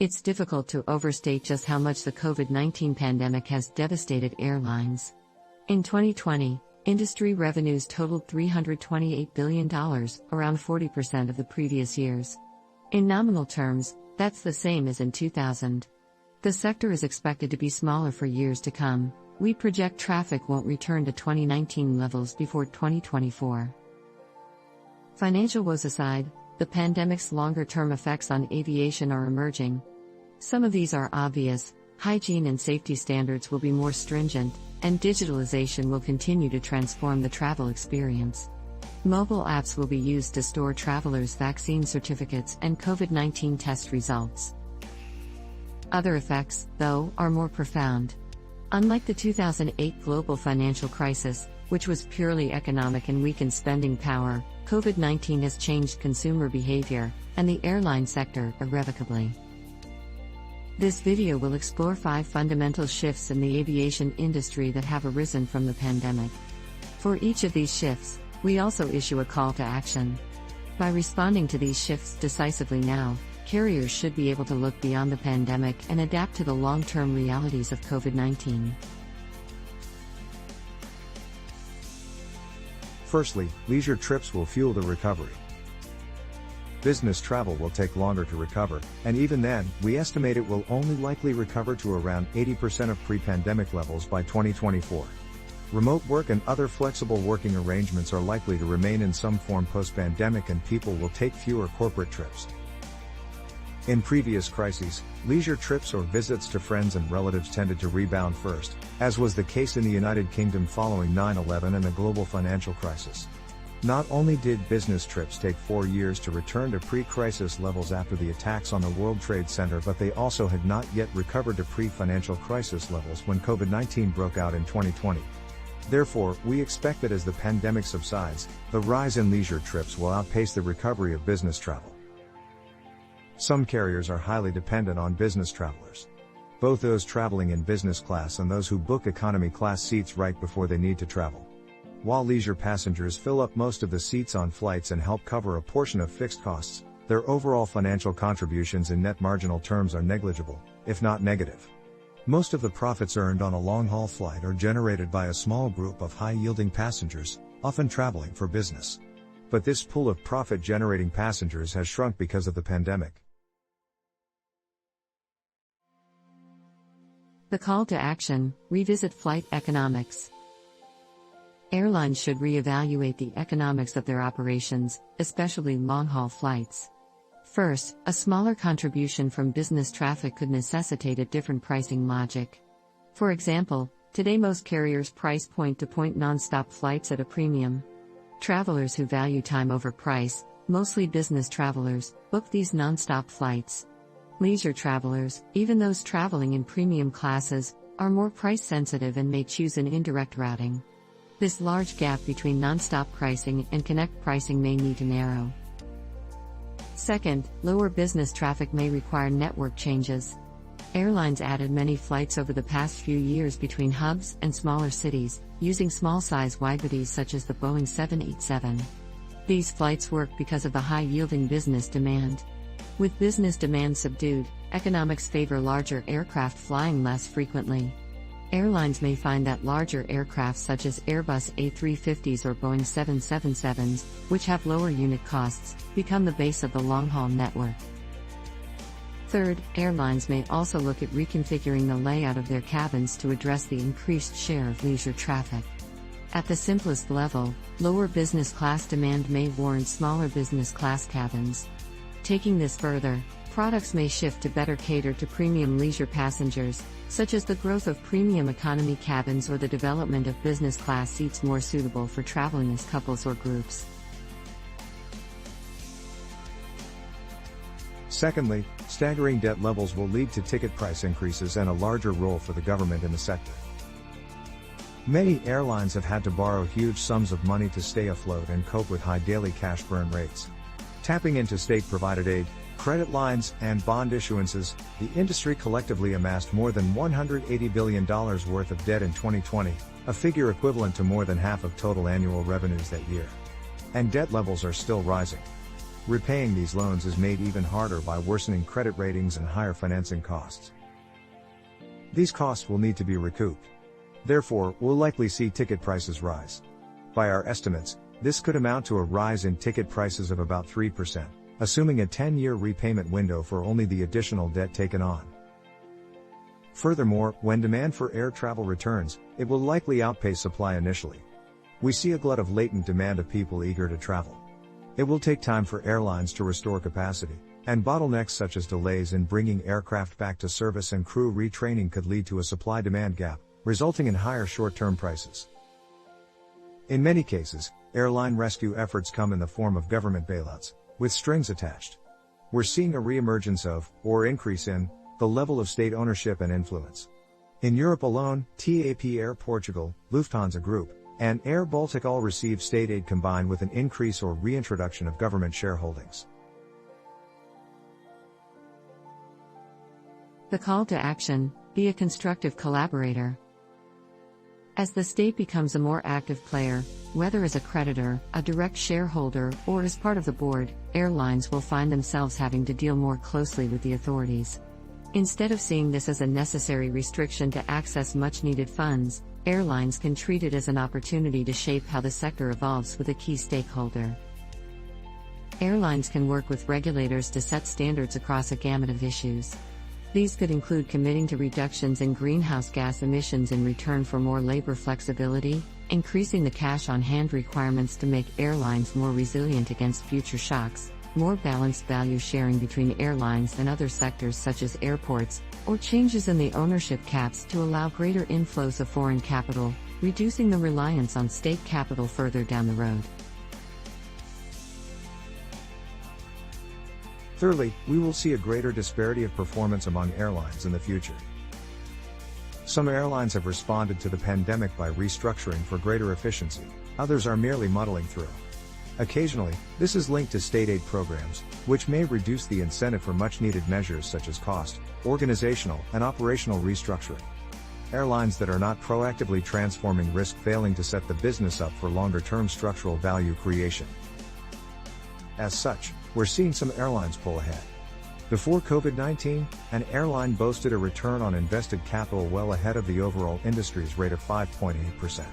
It's difficult to overstate just how much the COVID-19 pandemic has devastated airlines. In 2020, industry revenues totaled $328 billion, around 40% of the previous year's. In nominal terms, that's the same as in 2000. The sector is expected to be smaller for years to come. We project traffic won't return to 2019 levels before 2024. Financial woes aside, the pandemic's longer-term effects on aviation are emerging. Some of these are obvious: hygiene and safety standards will be more stringent, and digitalization will continue to transform the travel experience. Mobile apps will be used to store travelers' vaccine certificates and COVID-19 test results. Other effects, though, are more profound. Unlike the 2008 global financial crisis, which was purely economic and weakened spending power, COVID-19 has changed consumer behavior, and the airline sector irrevocably. This video will explore 5 fundamental shifts in the aviation industry that have arisen from the pandemic. For each of these shifts, we also issue a call to action. By responding to these shifts decisively now, carriers should be able to look beyond the pandemic and adapt to the long-term realities of COVID-19. Firstly, leisure trips will fuel the recovery. Business travel will take longer to recover, and even then, we estimate it will only likely recover to around 80% of pre-pandemic levels by 2024. Remote work and other flexible working arrangements are likely to remain in some form post-pandemic, and people will take fewer corporate trips. In previous crises, leisure trips or visits to friends and relatives tended to rebound first, as was the case in the United Kingdom following 9/11 and the global financial crisis. Not only did business trips take 4 years to return to pre-crisis levels after the attacks on the World Trade Center, but they also had not yet recovered to pre-financial crisis levels when COVID-19 broke out in 2020. Therefore, we expect that as the pandemic subsides, the rise in leisure trips will outpace the recovery of business travel. Some carriers are highly dependent on business travelers. Both those traveling in business class and those who book economy class seats right before they need to travel. While leisure passengers fill up most of the seats on flights and help cover a portion of fixed costs, their overall financial contributions in net marginal terms are negligible, if not negative. Most of the profits earned on a long-haul flight are generated by a small group of high-yielding passengers, often traveling for business. But this pool of profit-generating passengers has shrunk because of the pandemic. The call to action: revisit flight economics. Airlines should reevaluate the economics of their operations, especially long-haul flights. First, a smaller contribution from business traffic could necessitate a different pricing logic. For example, today most carriers price point-to-point non-stop flights at a premium. Travelers who value time over price, mostly business travelers, book these non-stop flights. Leisure travelers, even those traveling in premium classes, are more price-sensitive and may choose an indirect routing. This large gap between non-stop pricing and connect pricing may need to narrow. Second, lower business traffic may require network changes. Airlines added many flights over the past few years between hubs and smaller cities, using small-size widebodies such as the Boeing 787. These flights work because of the high-yielding business demand. With business demand subdued, economics favor larger aircraft flying less frequently. Airlines may find that larger aircraft such as Airbus A350s or Boeing 777s, which have lower unit costs, become the base of the long-haul network. Third, airlines may also look at reconfiguring the layout of their cabins to address the increased share of leisure traffic. At the simplest level, lower business class demand may warrant smaller business class cabins. Taking this further, products may shift to better cater to premium leisure passengers, such as the growth of premium economy cabins or the development of business class seats more suitable for traveling as couples or groups. Secondly, staggering debt levels will lead to ticket price increases and a larger role for the government in the sector. Many airlines have had to borrow huge sums of money to stay afloat and cope with high daily cash burn rates. Tapping into state-provided aid, credit lines, and bond issuances, the industry collectively amassed more than $180 billion worth of debt in 2020, a figure equivalent to more than half of total annual revenues that year. And debt levels are still rising. repaying these loans is made even harder by worsening credit ratings and higher financing costs. These costs will need to be recouped. Therefore, we'll likely see ticket prices rise. By our estimates, this could amount to a rise in ticket prices of about 3%, assuming a 10-year repayment window for only the additional debt taken on. Furthermore, when demand for air travel returns, it will likely outpace supply initially. We see a glut of latent demand of people eager to travel. It will take time for airlines to restore capacity, and bottlenecks such as delays in bringing aircraft back to service and crew retraining could lead to a supply-demand gap, resulting in higher short-term prices. In many cases, airline rescue efforts come in the form of government bailouts, with strings attached. We're seeing a re-emergence of, or increase in, the level of state ownership and influence. In Europe alone, TAP Air Portugal, Lufthansa Group, and Air Baltic all receive state aid combined with an increase or reintroduction of government shareholdings. The call to action: be a constructive collaborator. As the state becomes a more active player, whether as a creditor, a direct shareholder, or as part of the board, airlines will find themselves having to deal more closely with the authorities. Instead of seeing this as a necessary restriction to access much-needed funds, airlines can treat it as an opportunity to shape how the sector evolves with a key stakeholder. Airlines can work with regulators to set standards across a gamut of issues. These could include committing to reductions in greenhouse gas emissions in return for more labor flexibility, increasing the cash-on-hand requirements to make airlines more resilient against future shocks, more balanced value sharing between airlines and other sectors such as airports, or changes in the ownership caps to allow greater inflows of foreign capital, reducing the reliance on state capital further down the road. Thirdly, we will see a greater disparity of performance among airlines in the future. Some airlines have responded to the pandemic by restructuring for greater efficiency, others are merely muddling through. Occasionally, this is linked to state aid programs, which may reduce the incentive for much-needed measures such as cost, organizational, and operational restructuring. Airlines that are not proactively transforming risk failing to set the business up for longer-term structural value creation. As such, we're seeing some airlines pull ahead. Before COVID-19, an airline boasted a return on invested capital well ahead of the overall industry's rate of 5.8%.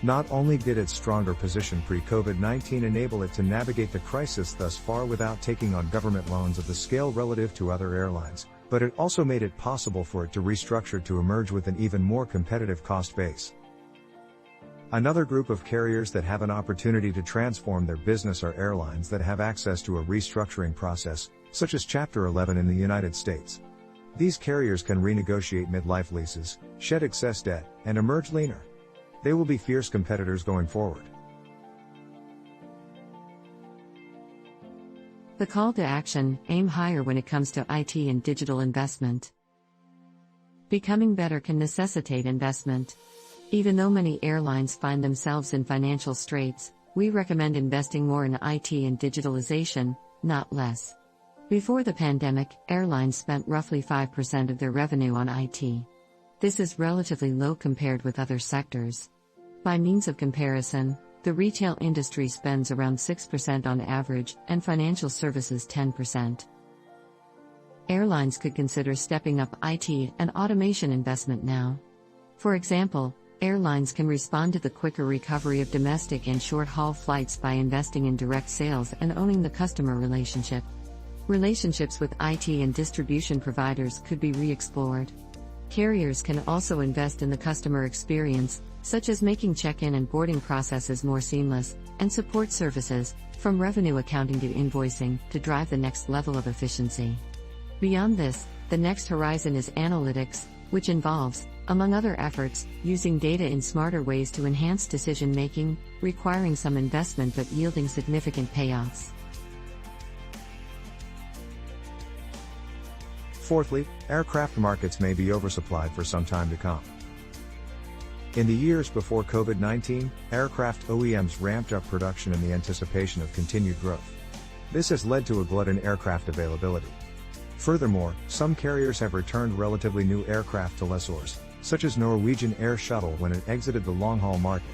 Not only did its stronger position pre-COVID-19 enable it to navigate the crisis thus far without taking on government loans of the scale relative to other airlines, but it also made it possible for it to restructure to emerge with an even more competitive cost base. Another group of carriers that have an opportunity to transform their business are airlines that have access to a restructuring process, such as Chapter 11 in the United States. These carriers can renegotiate mid-life leases, shed excess debt, and emerge leaner. They will be fierce competitors going forward. The call to action: aim higher when it comes to IT and digital investment. Becoming better can necessitate investment. Even though many airlines find themselves in financial straits, we recommend investing more in IT and digitalization, not less. Before the pandemic, airlines spent roughly 5% of their revenue on IT. This is relatively low compared with other sectors. By means of comparison, the retail industry spends around 6% on average, and financial services 10%. Airlines could consider stepping up IT and automation investment now. For example, airlines can respond to the quicker recovery of domestic and short-haul flights by investing in direct sales and owning the customer relationship. Relationships with IT and distribution providers could be re-explored. Carriers can also invest in the customer experience, such as making check-in and boarding processes more seamless, and support services, from revenue accounting to invoicing, to drive the next level of efficiency. Beyond this, the next horizon is analytics, which involves, among other efforts, using data in smarter ways to enhance decision-making, requiring some investment but yielding significant payoffs. Fourthly, aircraft markets may be oversupplied for some time to come. In the years before COVID-19, aircraft OEMs ramped up production in the anticipation of continued growth. This has led to a glut in aircraft availability. Furthermore, some carriers have returned relatively new aircraft to lessors, such as Norwegian Air Shuttle when it exited the long-haul market.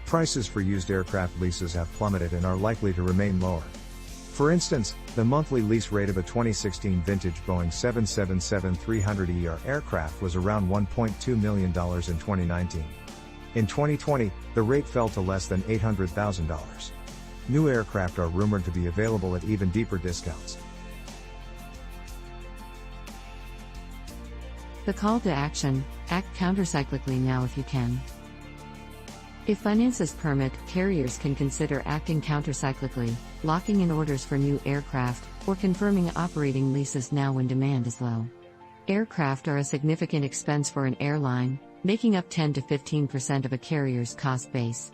Prices for used aircraft leases have plummeted and are likely to remain lower. For instance, the monthly lease rate of a 2016 vintage Boeing 777-300ER aircraft was around $1.2 million in 2019. In 2020, the rate fell to less than $800,000. New aircraft are rumored to be available at even deeper discounts. The call to action: act countercyclically now if you can. If finances permit, carriers can consider acting countercyclically, locking in orders for new aircraft, or confirming operating leases now when demand is low. Aircraft are a significant expense for an airline, making up 10 to 15% of a carrier's cost base.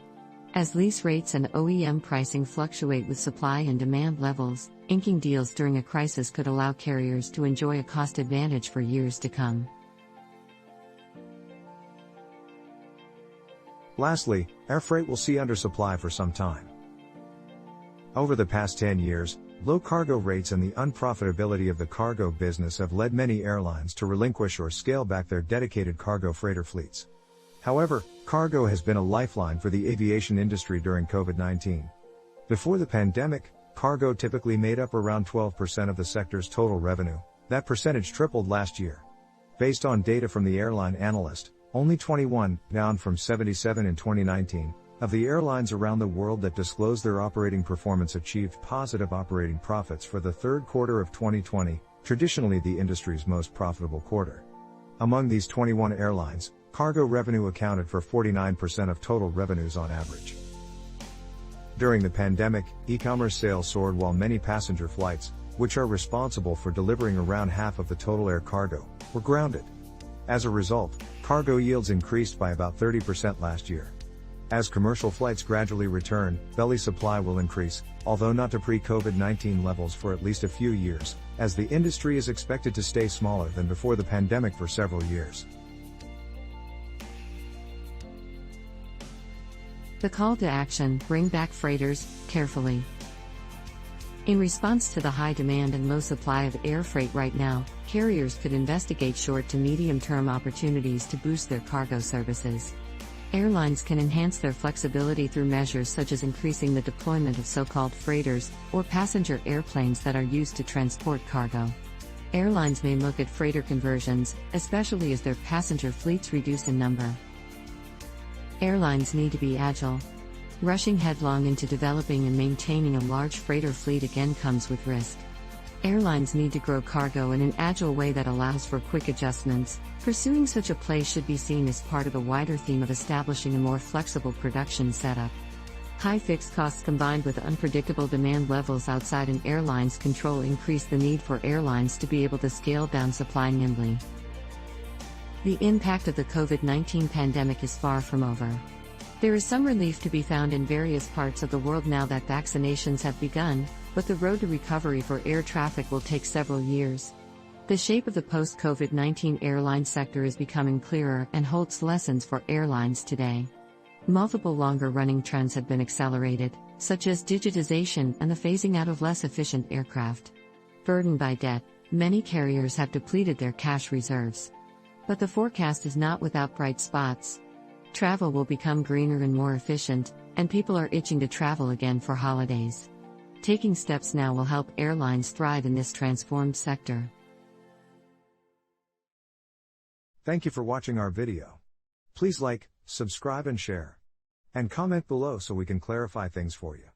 As lease rates and OEM pricing fluctuate with supply and demand levels, inking deals during a crisis could allow carriers to enjoy a cost advantage for years to come. Lastly, air freight will see undersupply for some time. Over the past 10 years, low cargo rates and the unprofitability of the cargo business have led many airlines to relinquish or scale back their dedicated cargo freighter fleets. However, cargo has been a lifeline for the aviation industry during COVID-19. Before the pandemic, cargo typically made up around 12% of the sector's total revenue. That percentage tripled last year. Based on data from the airline analyst, only 21, down from 77 in 2019, of the airlines around the world that disclosed their operating performance achieved positive operating profits for the third quarter of 2020, traditionally the industry's most profitable quarter. Among these 21 airlines, cargo revenue accounted for 49% of total revenues on average. During the pandemic, e-commerce sales soared while many passenger flights, which are responsible for delivering around half of the total air cargo, were grounded. As a result, cargo yields increased by about 30% last year. As commercial flights gradually return, belly supply will increase, although not to pre-COVID-19 levels for at least a few years, as the industry is expected to stay smaller than before the pandemic for several years. The call to action: bring back freighters, carefully. In response to the high demand and low supply of air freight right now, carriers could investigate short to medium-term opportunities to boost their cargo services. Airlines can enhance their flexibility through measures such as increasing the deployment of so-called freighters, or passenger airplanes that are used to transport cargo. Airlines may look at freighter conversions, especially as their passenger fleets reduce in number. Airlines need to be agile. Rushing headlong into developing and maintaining a large freighter fleet again comes with risk. Airlines need to grow cargo in an agile way that allows for quick adjustments. Pursuing such a play should be seen as part of a wider theme of establishing a more flexible production setup. High fixed costs combined with unpredictable demand levels outside an airline's control increase the need for airlines to be able to scale down supply nimbly. The impact of the COVID-19 pandemic is far from over. There is some relief to be found in various parts of the world now that vaccinations have begun, but the road to recovery for air traffic will take several years. The shape of the post-COVID-19 airline sector is becoming clearer and holds lessons for airlines today. Multiple longer-running trends have been accelerated, such as digitization and the phasing out of less efficient aircraft. Burdened by debt, many carriers have depleted their cash reserves. But the forecast is not without bright spots. Travel will become greener and more efficient, and people are itching to travel again for holidays. Taking steps now will help airlines thrive in this transformed sector. Thank you for watching our video. Please like, subscribe and share. And comment below so we can clarify things for you.